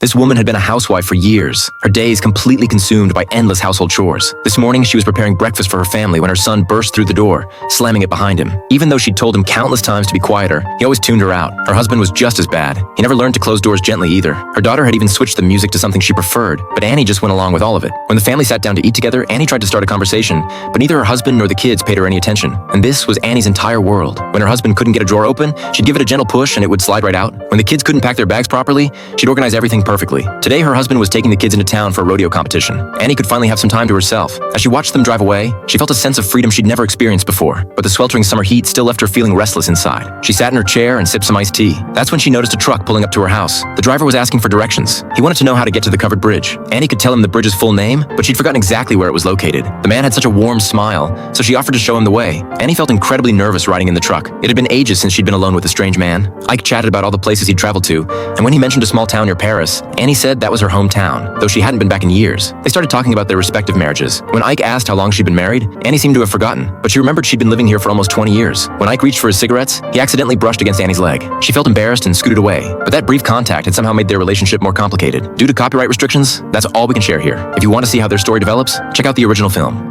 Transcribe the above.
This woman had been a housewife for years, her days completely consumed by endless household chores. This morning, she was preparing breakfast for her family when her son burst through the door, slamming it behind him. Even though she'd told him countless times to be quieter, he always tuned her out. Her husband was just as bad. He never learned to close doors gently either. Her daughter had even switched the music to something she preferred, but Annie just went along with all of it. When the family sat down to eat together, Annie tried to start a conversation, but neither her husband nor the kids paid her any attention. And this was Annie's entire world. When her husband couldn't get a drawer open, she'd give it a gentle push and it would slide right out. When the kids couldn't pack their bags properly, she'd organize everything perfectly. Today, her husband was taking the kids into town for a rodeo competition. Annie could finally have some time to herself. As she watched them drive away, she felt a sense of freedom she'd never experienced before, but the sweltering summer heat still left her feeling restless inside. She sat in her chair and sipped some iced tea. That's when she noticed a truck pulling up to her house. The driver was asking for directions. He wanted to know how to get to the covered bridge. Annie could tell him the bridge's full name, but she'd forgotten exactly where it was located. The man had such a warm smile, so she offered to show him the way. Annie felt incredibly nervous riding in the truck. It had been ages since she'd been alone with a strange man. Ike chatted about all the places he'd traveled to, and when he mentioned a small town near Paris, Annie said that was her hometown, though she hadn't been back in years. They started talking about their respective marriages. When Ike asked how long she'd been married, Annie seemed to have forgotten, but she remembered she'd been living here for almost 20 years. When Ike reached for his cigarettes, he accidentally brushed against Annie's leg. She felt embarrassed and scooted away, but that brief contact had somehow made their relationship more complicated. Due to copyright restrictions, that's all we can share here. If you want to see how their story develops, check out the original film.